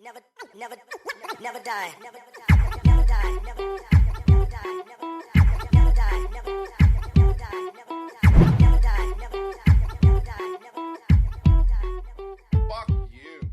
Never, never, never die. Never die. Never die. Never die. Never die. Never die. Never die. Never die. Never die. Never die. Fuck you.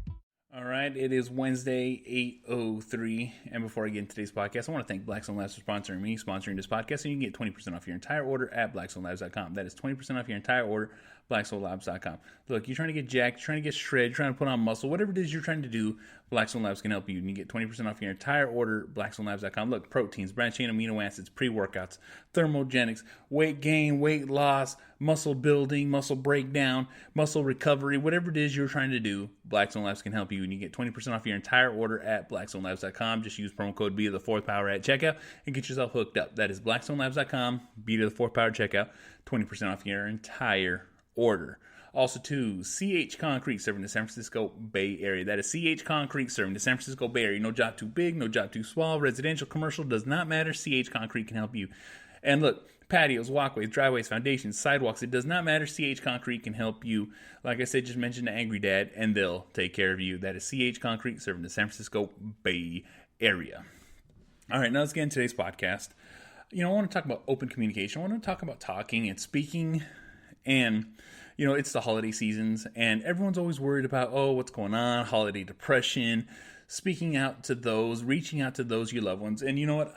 All right, it is Wednesday, 8:03, and before I get into today's podcast, I want to thank Blackstone Labs for sponsoring me, sponsoring this podcast, and you can get 20% off your entire order at blackstonelabs.com. That is 20% off your entire order, blackstonelabs.com. Look, you're trying to get jacked, you're trying to get shredded, you're trying to put on muscle, whatever it is you're trying to do, Blackstone Labs can help you. You can get 20% off your entire order, blackstonelabs.com. Look, proteins, branched-chain amino acids, pre-workouts, thermogenics, weight gain, weight loss, muscle building, muscle breakdown, muscle recovery, whatever it is you're trying to do, Blackstone Labs can help you. And you get 20% off your entire order at blackstonelabs.com. Just use promo code B2the4thpower at checkout and get yourself hooked up. That is blackstonelabs.com, B2the4thpower checkout, 20% off your entire order. Also, too, CH Concrete serving the San Francisco Bay Area. That is CH Concrete serving the San Francisco Bay Area. No job too big, no job too small. Residential, commercial, does not matter. CH Concrete can help you. And look, patios, walkways, driveways, foundations, sidewalks, it does not matter. CH Concrete can help you. Like I said, just mention the Angry Dad, and they'll take care of you. That is CH Concrete serving the San Francisco Bay Area. All right, now let's get into today's podcast. I want to talk about open communication. I want to talk about talking and speaking. And, it's the holiday seasons, and everyone's always worried about, what's going on, holiday depression, speaking out to those, reaching out to those you love ones. And you know what?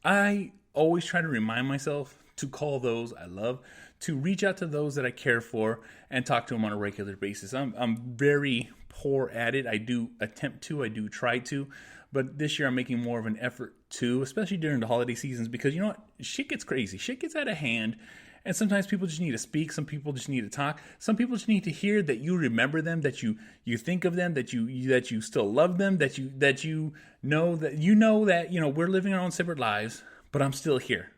I always try to remind myself to call those I love, to reach out to those that I care for, and talk to them on a regular basis. I'm very poor at it. I do attempt to, I do try to, but this year I'm making more of an effort to, especially during the holiday seasons, because you know what? Shit gets crazy. Shit gets out of hand. And sometimes people just need to speak. Some people just need to talk. Some people just need to hear that you remember them, that you think of them, that you still love them, that you know that we're living our own separate lives, but I'm still here.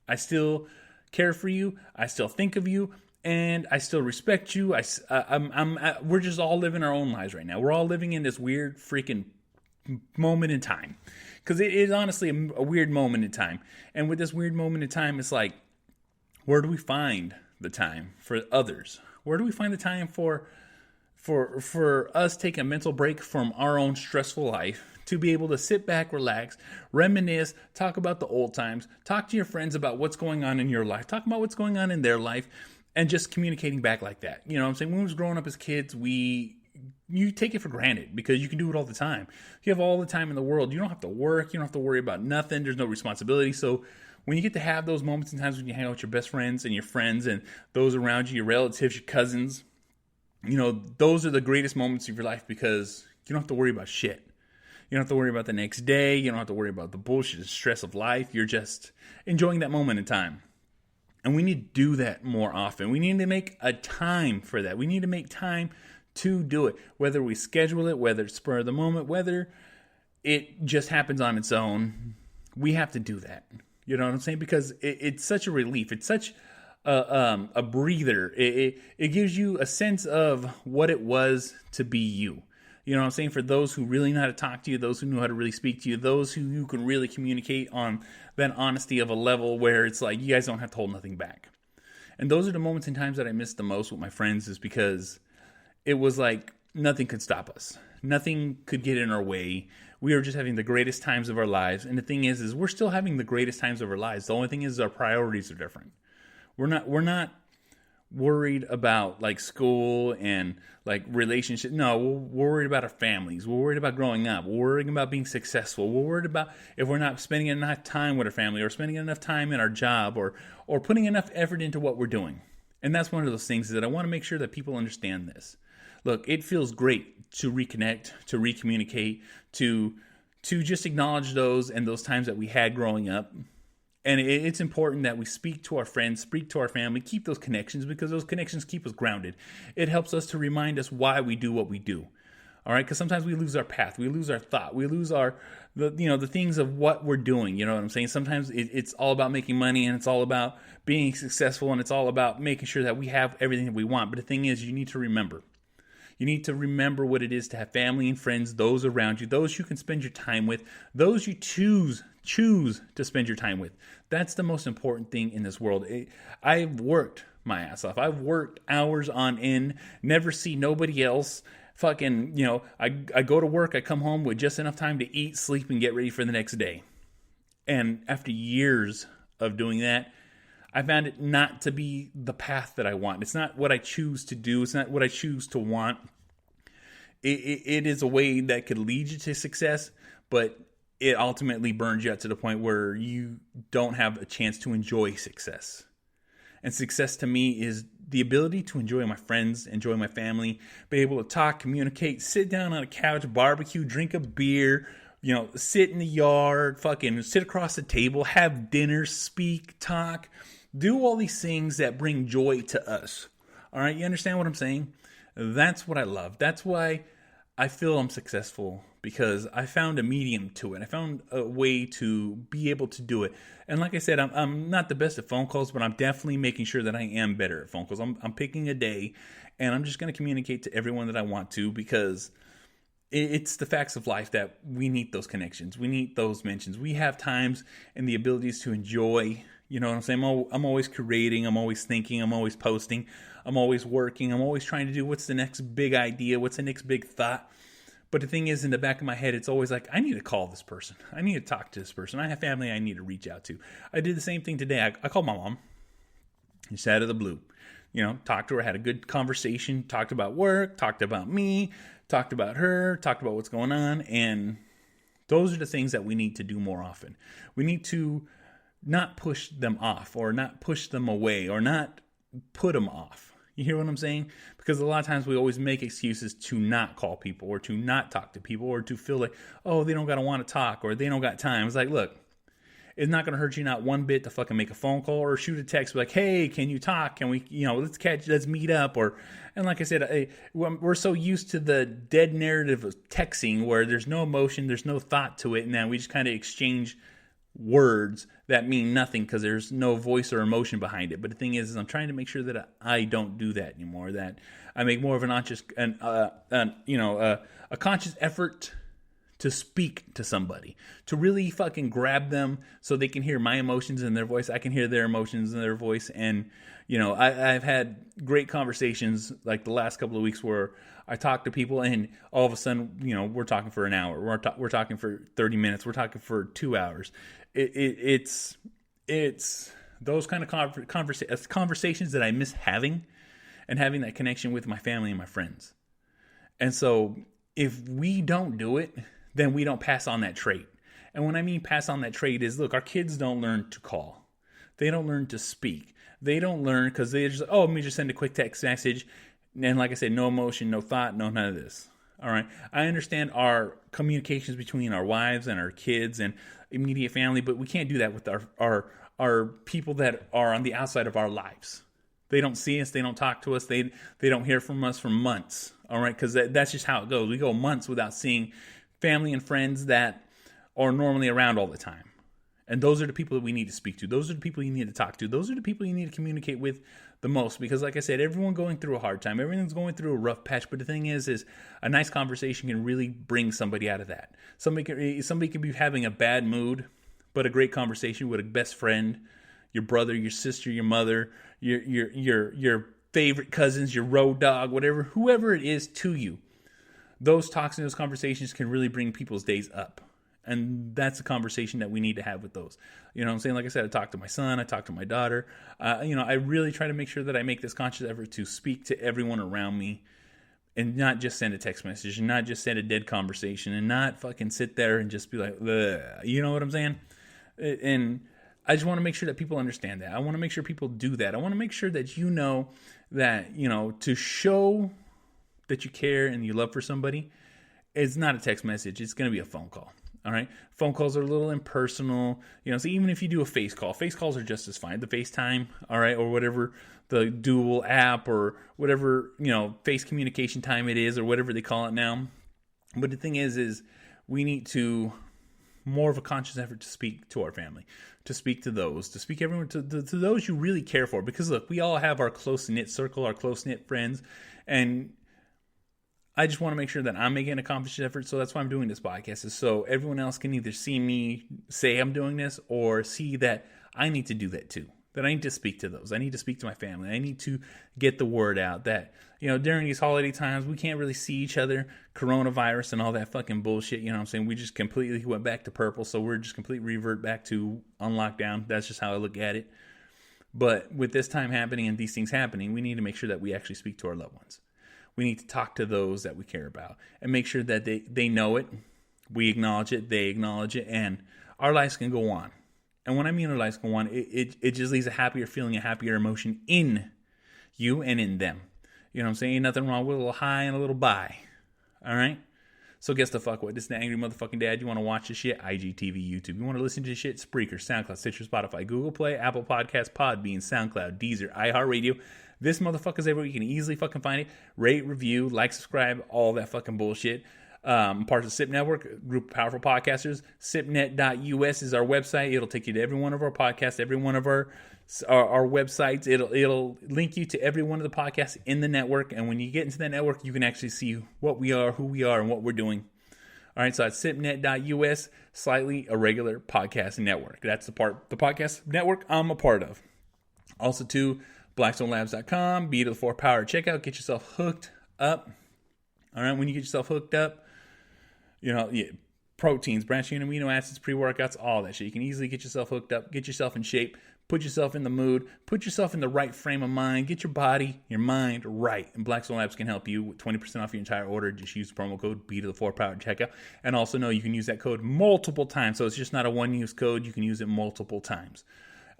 I still care for you. I still think of you, and I still respect you. We're just all living our own lives right now. We're all living in this weird freaking moment in time, because it is honestly a weird moment in time. And with this weird moment in time, it's like, where do we find the time for others? Where do we find the time for us taking a mental break from our own stressful life to be able to sit back, relax, reminisce, talk about the old times, talk to your friends about what's going on in your life, talk about what's going on in their life, and just communicating back like that. You know what I'm saying? When we was growing up as kids, you take it for granted because you can do it all the time. You have all the time in the world. You don't have to work. You don't have to worry about nothing. There's no responsibility. So when you get to have those moments and times when you hang out with your best friends and your friends and those around you, your relatives, your cousins, those are the greatest moments of your life because you don't have to worry about shit. You don't have to worry about the next day. You don't have to worry about the bullshit and stress of life. You're just enjoying that moment in time. And we need to do that more often. We need to make a time for that. We need to make time to do it. Whether we schedule it, whether it's spur of the moment, whether it just happens on its own, we have to do that. You know what I'm saying? Because it's such a relief. It's such a breather. It gives you a sense of what it was to be you. You know what I'm saying? For those who really know how to talk to you, those who know how to really speak to you, those who you can really communicate on that honesty of a level where it's like you guys don't have to hold nothing back. And those are the moments and times that I miss the most with my friends, is because it was like nothing could stop us. Nothing could get in our way. We were just having the greatest times of our lives. And the thing is we're still having the greatest times of our lives. The only thing is our priorities are different. We're not worried about like school and like relationship. No, we're worried about our families. We're worried about growing up. We're worried about being successful. We're worried about if we're not spending enough time with our family or spending enough time in our job or putting enough effort into what we're doing. And that's one of those things that I want to make sure that people understand this. Look, it feels great to reconnect, to recommunicate, to just acknowledge those and those times that we had growing up. And it's important that we speak to our friends, speak to our family, keep those connections, because those connections keep us grounded. It helps us to remind us why we do what we do. All right, because sometimes we lose our path, we lose our thought, we lose the things of what we're doing. You know what I'm saying? Sometimes it's all about making money, and it's all about being successful, and it's all about making sure that we have everything that we want. But the thing is, you need to remember. You need to remember what it is to have family and friends, those around you, those you can spend your time with, those you choose to spend your time with. That's the most important thing in this world. I've worked my ass off. I've worked hours on end, never see nobody else fucking, I go to work, I come home with just enough time to eat, sleep, and get ready for the next day. And after years of doing that, I found it not to be the path that I want. It's not what I choose to do. It's not what I choose to want. It is a way that could lead you to success, but it ultimately burns you out to the point where you don't have a chance to enjoy success. And success to me is the ability to enjoy my friends, enjoy my family, be able to talk, communicate, sit down on a couch, barbecue, drink a beer, sit in the yard, fucking sit across the table, have dinner, speak, talk, do all these things that bring joy to us. All right, you understand what I'm saying? That's what I love. That's why I feel I'm successful, because I found a medium to it. I found a way to be able to do it. And like I said, I'm not the best at phone calls, but I'm definitely making sure that I am better at phone calls. I'm picking a day, and I'm just going to communicate to everyone that I want to, because it's the facts of life that we need those connections. We need those mentions. We have times and the abilities to enjoy. You know what I'm saying? I'm always creating. I'm always thinking. I'm always posting. I'm always working. I'm always trying to do what's the next big idea? What's the next big thought? But the thing is, in the back of my head, it's always like, I need to call this person. I need to talk to this person. I have family I need to reach out to. I did the same thing today. I called my mom. Just out of the blue. Talked to her, had a good conversation, talked about work, talked about me, talked about her, talked about what's going on. And those are the things that we need to do more often. We need to not push them off, or not push them away, or not put them off. You hear what I'm saying? Because a lot of times we always make excuses to not call people, or to not talk to people, or to feel like, oh, they don't got to want to talk, or they don't got time. It's like, look, it's not going to hurt you not one bit to fucking make a phone call or shoot a text like, hey, can you talk? Can we, let's meet up. And like I said, we're so used to the dead narrative of texting where there's no emotion, there's no thought to it. And then we just kind of exchange words that mean nothing because there's no voice or emotion behind it. But the thing is I'm trying to make sure that I don't do that anymore, that I make more of a conscious effort to speak to somebody, to really fucking grab them so they can hear my emotions in their voice. I can hear their emotions in their voice. And, I've had great conversations like the last couple of weeks where I talk to people and all of a sudden, we're talking for an hour. We're talking for 30 minutes. We're talking for 2 hours. It's those kind of conversations that I miss having, and having that connection with my family and my friends. And so if we don't do it, then we don't pass on that trait. And when I mean pass on that trait is, look, our kids don't learn to call. They don't learn to speak. They don't learn because they just, let me just send a quick text message. And like I said, no emotion, no thought, no none of this. All right. I understand our communications between our wives and our kids and immediate family, but we can't do that with our people that are on the outside of our lives. They don't see us. They don't talk to us. They don't hear from us for months. All right. Because that's just how it goes. We go months without seeing family and friends that are normally around all the time. And those are the people that we need to speak to. Those are the people you need to talk to. Those are the people you need to communicate with the most. Because like I said, everyone going through a hard time. Everyone's going through a rough patch. But the thing is a nice conversation can really bring somebody out of that. Somebody can be having a bad mood, but a great conversation with a best friend, your brother, your sister, your mother, your favorite cousins, your road dog, whoever it is to you. Those talks and those conversations can really bring people's days up. And that's a conversation that we need to have with those. You know what I'm saying? Like I said, I talk to my son, I talk to my daughter. I really try to make sure that I make this conscious effort to speak to everyone around me and not just send a text message and not just send a dead conversation and not fucking sit there and just be like, ugh. You know what I'm saying? And I just want to make sure that people understand that. I want to make sure people do that. I want to make sure that that, to show that you care and you love for somebody, it's not a text message. It's going to be a phone call. All right. Phone calls are a little impersonal, so even if you do a face calls are just as fine. The FaceTime, all right, or whatever the dual app or whatever, face communication time it is or whatever they call it now. But the thing is we need to more of a conscious effort to speak to our family, to speak to those, to speak everyone to those you really care for. Because look, we all have our close-knit circle, our close-knit friends, and I just want to make sure that I'm making a conscious effort. So that's why I'm doing this podcast, is so everyone else can either see me say I'm doing this or see that I need to do that too. But I need to speak to those. I need to speak to my family. I need to get the word out that, during these holiday times, we can't really see each other, coronavirus and all that fucking bullshit. You know what I'm saying? We just completely went back to purple. So we're just completely revert back to on lockdown. That's just how I look at it. But with this time happening and these things happening, we need to make sure that we actually speak to our loved ones. We need to talk to those that we care about and make sure that they know it. We acknowledge it. They acknowledge it. And our lives can go on. And when I mean our lives go on, it just leaves a happier feeling, a happier emotion in you and in them. You know what I'm saying? Ain't nothing wrong with a little high and a little bye. All right? So guess the fuck what? This is the Angry Motherfucking Dad. You want to watch this shit? IGTV, YouTube. You want to listen to this shit? Spreaker, SoundCloud, Stitcher, Spotify, Google Play, Apple Podcasts, Podbean, SoundCloud, Deezer, iHeartRadio. This motherfucker's everywhere. You can easily fucking find it. Rate, review, like, subscribe, all that fucking bullshit. Part of the SIP Network, a group of powerful podcasters. SIPnet.us is our website. It'll take you to every one of our podcasts, every one of our websites. It'll link you to every one of the podcasts in the network. And when you get into that network, you can actually see what we are, who we are, and what we're doing. All right, so it's SIPnet.us, slightly irregular podcast network. That's the podcast network I'm a part of. Also to blackstonelabs.com, B2the4thpower. Check out, get yourself hooked up. All right, when you get yourself hooked up, proteins, branched-chain amino acids, pre-workouts, all that shit. You can easily get yourself hooked up, get yourself in shape, put yourself in the mood, put yourself in the right frame of mind, get your body, your mind right. And Blackstone Labs can help you with 20% off your entire order. Just use the promo code B2the4thpower at checkout. And also know you can use that code multiple times. So it's just not a one-use code. You can use it multiple times.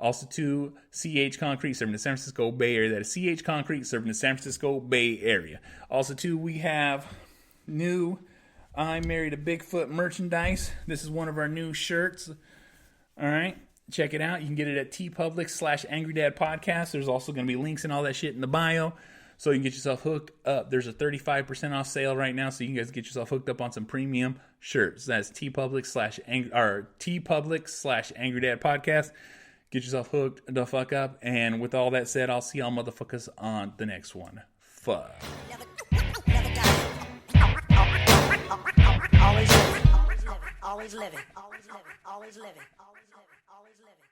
Also to CH Concrete, serving the San Francisco Bay Area. That is CH Concrete, serving the San Francisco Bay Area. Also to, we have new I Married a Bigfoot merchandise. This is one of our new shirts. All right. Check it out. You can get it at tpublic.com/AngryDadPodcast. There's also going to be links and all that shit in the bio. So you can get yourself hooked up. There's a 35% off sale right now. So you can guys get yourself hooked up on some premium shirts. That's tpublic.com/AngryDadPodcast. Get yourself hooked the fuck up. And with all that said, I'll see y'all motherfuckers on the next one. Fuck. Never die. Always living. Always living. Always living. Always living. Always living. Always living.